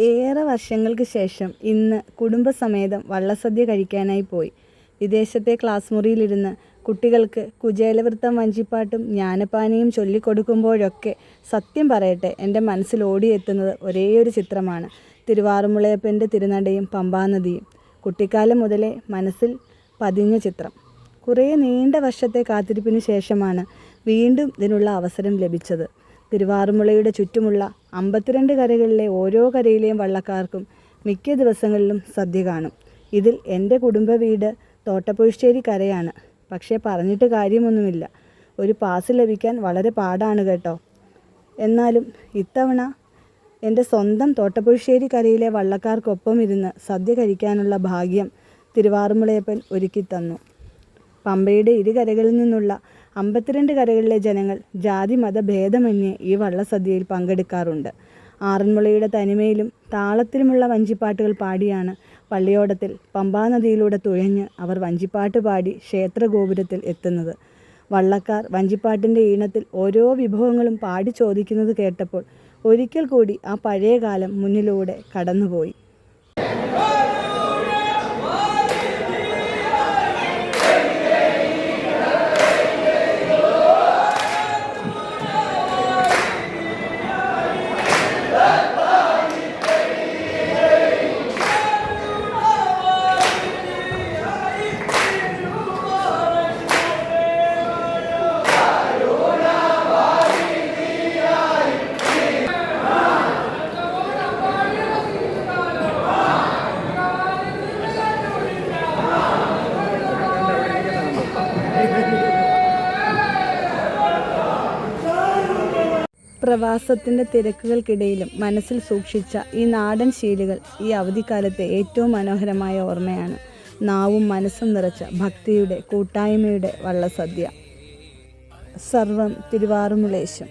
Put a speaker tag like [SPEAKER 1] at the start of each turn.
[SPEAKER 1] ഏറെ വർഷങ്ങൾക്ക് ശേഷം ഇന്ന് കുടുംബസമേതം വള്ളസദ്യ കഴിക്കാനായി പോയി. വിദേശത്തെ ക്ലാസ് മുറിയിലിരുന്ന് കുട്ടികൾക്ക് കുചേലവൃത്തം വഞ്ചിപ്പാട്ടും ജ്ഞാനപ്പാനയും ചൊല്ലിക്കൊടുക്കുമ്പോഴൊക്കെ സത്യം പറയട്ടെ എൻ്റെ മനസ്സിൽ ഓടിയെത്തുന്നത് ഒരേയൊരു ചിത്രമാണ്. തിരുവാറുമുളയപ്പൻ്റെ തിരുനടയും പമ്പാനദിയും. കുട്ടിക്കാലം മുതലേ മനസ്സിൽ പതിഞ്ഞ ചിത്രം. കുറേ നീണ്ട വർഷത്തെ കാത്തിരിപ്പിന് ശേഷമാണ് വീണ്ടും ഇതിനുള്ള അവസരം ലഭിച്ചത്. തിരുവാറുമുളയുടെ ചുറ്റുമുള്ള 52 കരകളിലെ ഓരോ കരയിലെയും വള്ളക്കാർക്കും മിക്ക ദിവസങ്ങളിലും സദ്യ കാണും. ഇതിൽ എൻ്റെ കുടുംബ വീട് തോട്ടപ്പുഴശ്ശേരി കരയാണ്. പക്ഷേ പറഞ്ഞിട്ട് കാര്യമൊന്നുമില്ല, ഒരു പാസ് ലഭിക്കാൻ വളരെ പാടാണ് കേട്ടോ. എന്നാലും ഇത്തവണ എൻ്റെ സ്വന്തം തോട്ടപ്പുഴശ്ശേരി കരയിലെ വള്ളക്കാർക്കൊപ്പം ഇരുന്ന് സദ്യ കഴിക്കാനുള്ള ഭാഗ്യം തിരുവാറുമുളയപ്പൻ ഒരുക്കി തന്നു. പമ്പയുടെ ഇരുകരകളിൽ നിന്നുള്ള 52 കരകളിലെ ജനങ്ങൾ ജാതി മത ഭേദമന്യേ ഈ വള്ളസദ്യയിൽ പങ്കെടുക്കാറുണ്ട്. ആറന്മുളയുടെ തനിമയിലും താളത്തിലുമുള്ള വഞ്ചിപ്പാട്ടുകൾ പാടിയാണ് പള്ളിയോടത്തിൽ പമ്പാനദിയിലൂടെ തുഴഞ്ഞ് അവർ വഞ്ചിപ്പാട്ട് പാടി ക്ഷേത്രഗോപുരത്തിൽ എത്തുന്നത്. വള്ളക്കാർ വഞ്ചിപ്പാട്ടിൻ്റെ ഈണത്തിൽ ഓരോ വിഭവങ്ങളും പാടി ചോദിക്കുന്നത് കേട്ടപ്പോൾ ഒരിക്കൽ കൂടി ആ പഴയ കാലം മുന്നിലൂടെ കടന്നുപോയി. പ്രവാസത്തിൻ്റെ തിരക്കുകൾക്കിടയിലും മനസ്സിൽ സൂക്ഷിച്ച ഈ നാടൻ ശീലുകൾ ഈ അവധിക്കാലത്തെ ഏറ്റവും മനോഹരമായ ഓർമ്മയാണ്. നാവും മനസ്സും നിറച്ച ഭക്തിയുടെ കൂട്ടായ്മയുടെ വള്ളസദ്യ. സർവം തിരുവാറുമുളേശം.